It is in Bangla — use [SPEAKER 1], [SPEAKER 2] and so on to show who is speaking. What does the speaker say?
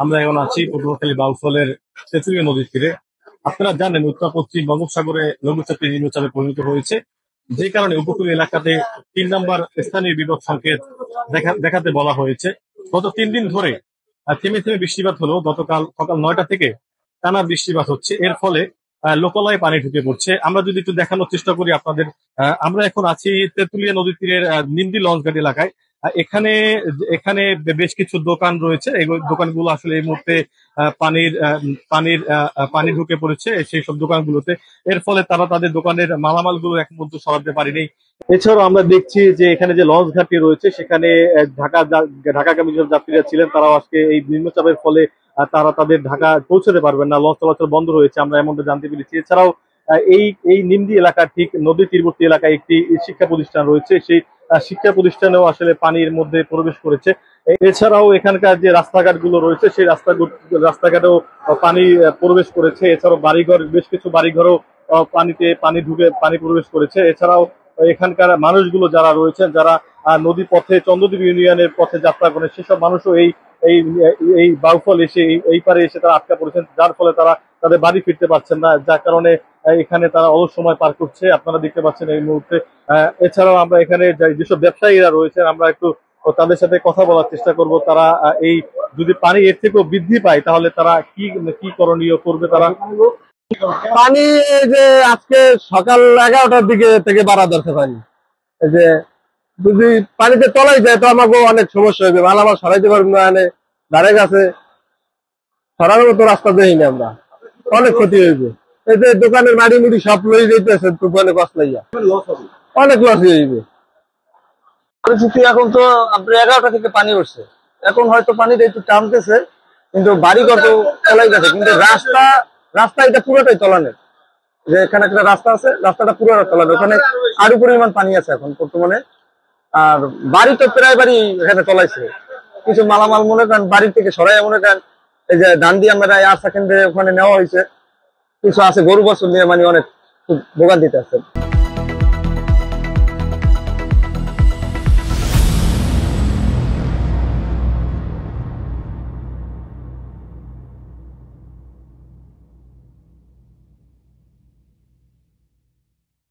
[SPEAKER 1] আমরা এখন আছি পটুয়াখালী বাউফলের তেঁতুলিয়া নদীর তীরে। আপনারা জানেন উত্তর পশ্চিম বঙ্গোপসাগরে লঘুচাপে নিম্নচাপে পরিণত হয়েছে, যে কারণে উপকূলীয় এলাকাতে 3 নম্বর স্থানীয় বিপদ সংকেত দেখাতে বলা হয়েছে। গত 3 দিন ধরে থেমে থেমে বৃষ্টিপাত হলো। গতকাল সকাল 9টা থেকে টানা বৃষ্টিপাত হচ্ছে, এর ফলে লোকালয়ে পানি ঢুকে পড়ছে। আমরা যদি একটু দেখানোর চেষ্টা করি আপনাদের, আমরা এখন আছি তেঁতুলিয়া নদী তীরের নিমদি লঞ্চঘাট এলাকায়। এখানে এখানে বেশ কিছু দোকান রয়েছে। এই দোকানগুলো আসলে এই মুহূর্তে পানি ঢুকে পড়েছে সেই সব দোকানগুলোতে। এর ফলে তারা তাদের দোকানের মালামালগুলো এখন পর্যন্ত সরাতে পারেনি। এছাড়াও আমরা দেখছি যে এখানে যে লঞ্চ ঘাটটি রয়েছে সেখানে ঢাকাগামী যে যাত্রীরা ছিলেন তারাও আজকে এই নিম্নচাপের ফলে তারা তাদের ঢাকা পৌঁছতে পারবেন না, লঞ্চ চলাচল বন্ধ রয়েছে, আমরা এমনটা জানতে পেরেছি। এছাড়াও এই এই নিমদি এলাকার ঠিক নদী তীরবর্তী এলাকায় একটি শিক্ষা প্রতিষ্ঠান রয়েছে, সেই শিক্ষা প্রতিষ্ঠানেও আসলে পানির মধ্যে প্রবেশ করেছে। এছাড়াও এখানকার যে রাস্তাঘাট গুলো রয়েছে সেই রাস্তাঘাটেও পানি প্রবেশ করেছে। এছাড়াও বাড়িঘর, বেশ কিছু বাড়িঘরও পানি ঢুকে পানি প্রবেশ করেছে। এছাড়াও এখানকার মানুষগুলো যারা রয়েছেন, যারা নদী পথে চন্দ্রদ্বীপ ইউনিয়নের পথে যাত্রা করেন, সেসব মানুষও এই এই এই বাউফল এসে এই পারে এসে তারা আটকা পড়েছেন, যার ফলে তারা তাদের বাড়ি ফিরতে পারছেন না, যার কারণে এখানে তারা অলস সময় পার করছে, আপনারা দেখতে পাচ্ছেন এই মুহূর্তে। এছাড়াও আমরা এখানে যেসব ব্যবসায়ীরা রয়েছেন আমরা একটু তাদের সাথে কথা বলার চেষ্টা করব। তারা এই যদি পানি এর থেকেও বৃদ্ধি পায় তাহলে তারা কি কি করণীয় করবে তারা।
[SPEAKER 2] পানি এই যে আজকে সকাল 11টার দিকে থেকে বাড়া দরকার পানি, এই যে যদি পানিতে তলায় যায় তো আমাকে অনেক সমস্যা হবে, মালামাল সরাইতে পারবো না, ধারে কাছে সরানোর মতো রাস্তা দেই না, আমরা অনেক ক্ষতি হইবে। এই যে দোকানের মাড়ি মুড়ি সব লই যেতেছে দোকানে কষ্ট লাইয়া, অনেক লস হইবে। পরিস্থিতি এখন তো আপনার 11টা থেকে পানি উঠছে, এখন হয়তো পানিটা একটু টানতেছে, কিন্তু বাড়ি কত তলাই গেছে, কিন্তু রাস্তা এটা পুরোটাই তলানের। যে এখানে একটা রাস্তা আছে, রাস্তাটা পুরোটা তলানের, ওখানে আরো পরিমাণ পানি আছে এখন বর্তমানে। আর বাড়ি তো প্রায় বাড়ি এখানে তলাইছে, কিছু মালামাল মনে করেন বাড়ি থেকে সরাই মনে করেন এই যে ধান দিয়ে আমরা আশা কেন্দ্রে ওখানে নেওয়া হয়েছে, কিছু আছে গরু বছর নিয়ে মানে অনেক ভোগান্তিতে আছে।